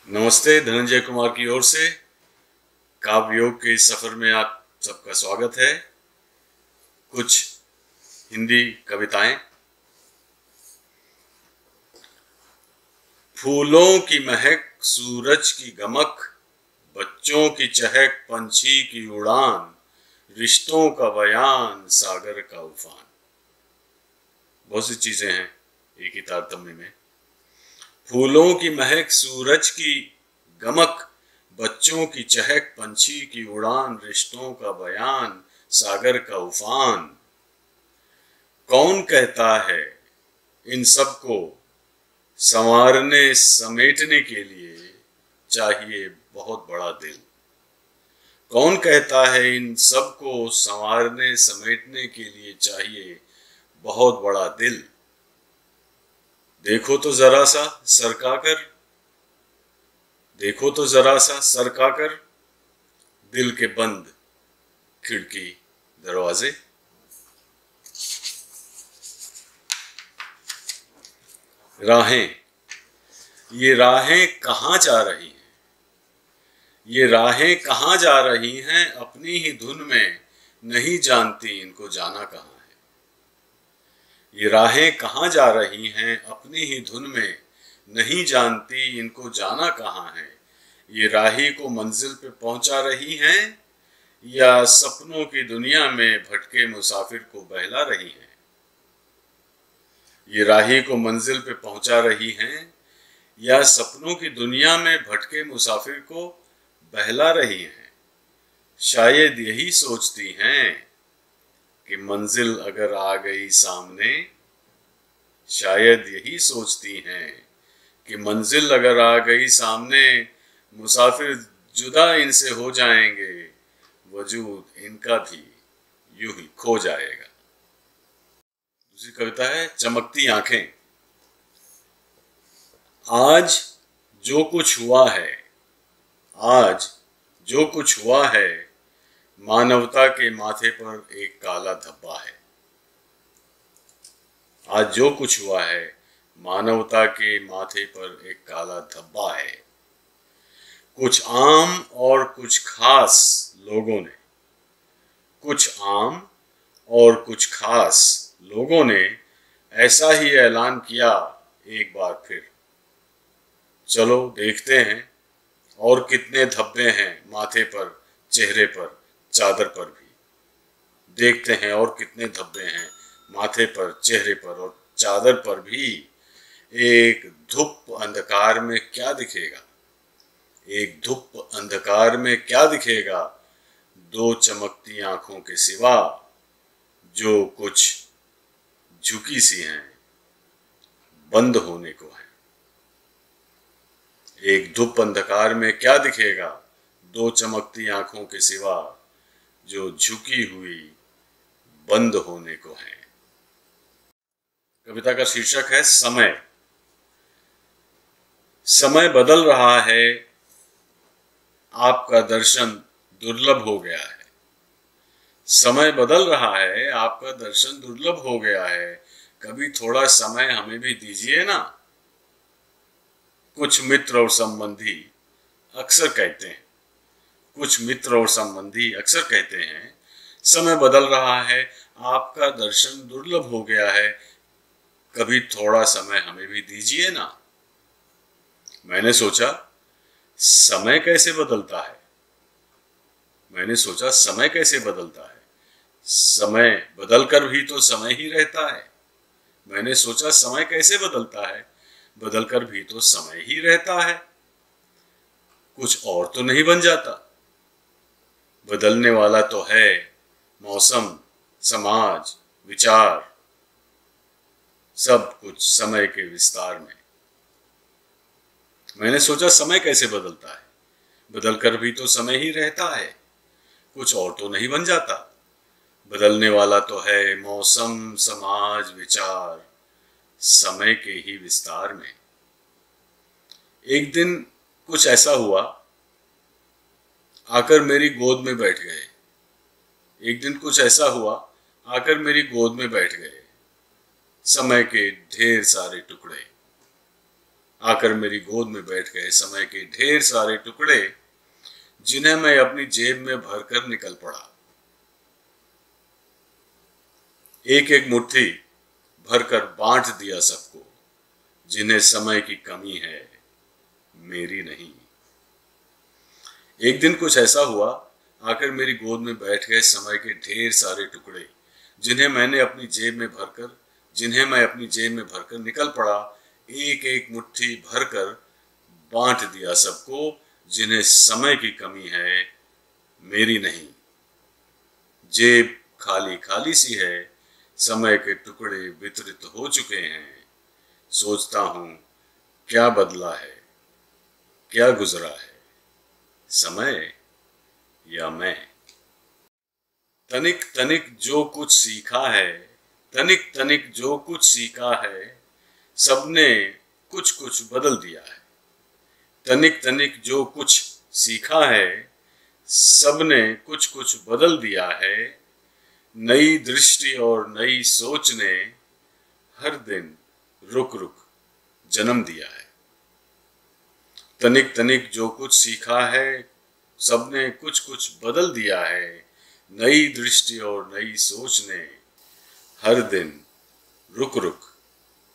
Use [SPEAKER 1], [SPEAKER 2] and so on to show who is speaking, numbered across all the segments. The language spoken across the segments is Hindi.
[SPEAKER 1] नमस्ते, धनंजय कुमार की ओर से काव्य योग के इस सफर में आप सबका स्वागत है। कुछ हिंदी कविताएं। फूलों की महक, सूरज की गमक, बच्चों की चहक, पंछी की उड़ान, रिश्तों का बयान, सागर का उफान। बहुत सी चीजें हैं एक ही तारतम्य में। फूलों की महक, सूरज की गमक, बच्चों की चहक, पंछी की उड़ान, रिश्तों का बयान, सागर का उफान। कौन कहता है इन सब को संवारने समेटने के लिए चाहिए बहुत बड़ा दिल। कौन कहता है इन सब को संवारने समेटने के लिए चाहिए बहुत बड़ा दिल। देखो तो जरा सा सरकाकर, देखो तो जरा सा सरकाकर, दिल के बंद खिड़की दरवाजे। राहें, ये राहें कहाँ जा रही हैं, ये राहें कहाँ जा रही हैं, अपनी ही धुन में नहीं जानती इनको जाना कहाँ है। ये राहें कहाँ जा रही हैं, अपनी ही धुन में नहीं जानती इनको जाना कहाँ है। ये राही को मंजिल पे पहुंचा रही हैं या सपनों की दुनिया में भटके मुसाफिर को बहला रही हैं। ये राही को मंजिल पे पहुंचा रही हैं या सपनों की दुनिया में भटके मुसाफिर को बहला रही हैं। शायद यही सोचती हैं कि मंजिल अगर आ गई सामने, शायद यही सोचती हैं कि मंजिल अगर आ गई सामने, मुसाफिर जुदा इनसे हो जाएंगे, वजूद इनका भी यूं ही खो जाएगा। दूसरी कविता है चमकती आंखें। आज जो कुछ हुआ है, आज जो कुछ हुआ है, मानवता के माथे पर एक काला धब्बा है। आज जो कुछ हुआ है, मानवता के माथे पर एक काला धब्बा है। कुछ आम और कुछ खास लोगों ने, कुछ आम और कुछ खास लोगों ने ऐसा ही ऐलान किया एक बार फिर। चलो देखते हैं और कितने धब्बे हैं माथे पर, चेहरे पर, चादर पर भी। देखते हैं और कितने धब्बे हैं माथे पर, चेहरे पर और चादर पर भी। एक धूप अंधकार में क्या दिखेगा, एक धूप अंधकार में क्या दिखेगा, दो चमकती आंखों के सिवा जो कुछ झुकी सी हैं, बंद होने को है। एक धूप अंधकार में क्या दिखेगा, दो चमकती आंखों के सिवा जो झुकी हुई बंद होने को है। कविता का शीर्षक है समय। समय बदल रहा है, आपका दर्शन दुर्लभ हो गया है। समय बदल रहा है, आपका दर्शन दुर्लभ हो गया है। कभी थोड़ा समय हमें भी दीजिए ना। कुछ मित्र और संबंधी अक्सर कहते हैं, कुछ मित्र और संबंधी अक्सर कहते हैं, समय बदल रहा है, आपका दर्शन दुर्लभ हो गया है, कभी थोड़ा समय हमें भी दीजिए ना। मैंने सोचा समय कैसे बदलता है, मैंने सोचा समय कैसे बदलता है। समय बदलकर भी तो समय ही रहता है। मैंने सोचा समय कैसे बदलता है, बदलकर भी तो समय ही रहता है। कुछ और तो नहीं बन जाता। बदलने वाला तो है मौसम, समाज, विचार, सब कुछ समय के विस्तार में। मैंने सोचा समय कैसे बदलता है, बदलकर भी तो समय ही रहता है। कुछ और तो नहीं बन जाता। बदलने वाला तो है मौसम, समाज, विचार, समय के ही विस्तार में। एक दिन कुछ ऐसा हुआ, आकर मेरी गोद में बैठ गए। एक दिन कुछ ऐसा हुआ, आकर मेरी गोद में बैठ गए। समय के ढेर सारे टुकड़े आकर मेरी गोद में बैठ गए। समय के ढेर सारे टुकड़े जिन्हें मैं अपनी जेब में भरकर निकल पड़ा। एक एक मुट्ठी भरकर बांट दिया सबको, जिन्हें समय की कमी है, मेरी नहीं। एक दिन कुछ ऐसा हुआ, आकर मेरी गोद में बैठ गए। समय के ढेर सारे टुकड़े जिन्हें मैं अपनी जेब में भरकर निकल पड़ा। एक एक मुट्ठी भरकर बांट दिया सबको, जिन्हें समय की कमी है, मेरी नहीं। जेब खाली खाली सी है, समय के टुकड़े वितरित हो चुके हैं। सोचता हूँ क्या बदला है, क्या गुजरा है, समय या मैं। तनिक तनिक जो कुछ सीखा है, तनिक तनिक जो कुछ सीखा है, सबने कुछ कुछ बदल दिया है। तनिक तनिक जो कुछ सीखा है, सबने कुछ कुछ बदल दिया है। नई दृष्टि और नई सोच ने हर दिन रुक रुक जन्म दिया है। तनिक तनिक जो कुछ सीखा है, सबने कुछ कुछ बदल दिया है। नई दृष्टि और नई सोच ने हर दिन रुक रुक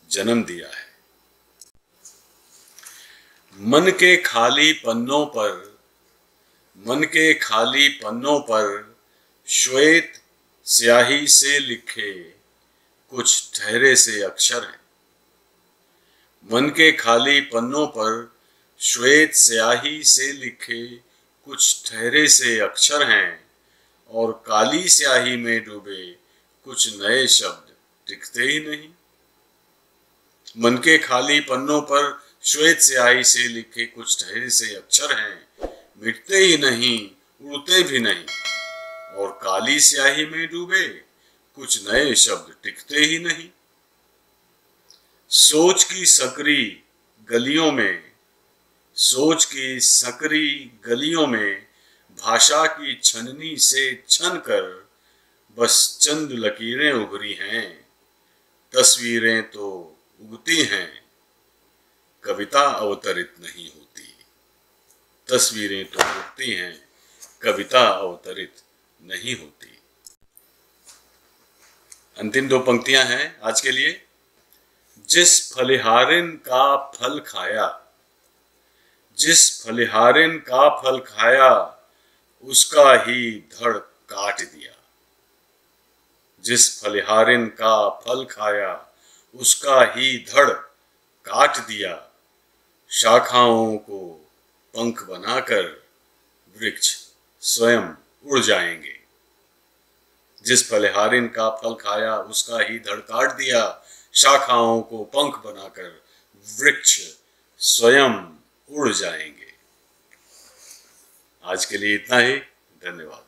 [SPEAKER 1] जन्म दिया है। मन के खाली पन्नों पर श्वेत स्याही से लिखे कुछ ठहरे से अक्षर हैं। मन के खाली पन्नों पर श्वेत स्याही से लिखे कुछ ठहरे से अक्षर हैं, और काली स्याही में डूबे कुछ नए शब्द टिकते ही नहीं। मन के खाली पन्नों पर श्वेत स्याही से लिखे कुछ ठहरे से अक्षर हैं, मिटते ही नहीं, उड़ते भी नहीं, और काली स्याही में डूबे कुछ नए शब्द टिकते ही नहीं। सोच की सकरी गलियों में भाषा की छननी से छन कर बस चंद लकीरें उभरी हैं। तस्वीरें तो उगती हैं, कविता अवतरित नहीं होती। तस्वीरें तो उगती हैं, कविता अवतरित नहीं होती। अंतिम दो पंक्तियां हैं आज के लिए। जिस फलिहारिन का फल खाया, उसका ही धड़ काट दिया। जिस फलिहारिन का फल खाया, उसका ही धड़ काट दिया। शाखाओं को पंख बनाकर वृक्ष स्वयं उड़ जाएंगे। जिस फलिहारिन का फल खाया, उसका ही धड़ काट दिया। शाखाओं को पंख बनाकर वृक्ष स्वयं उड़ जाएंगे। आज के लिए इतना ही। धन्यवाद।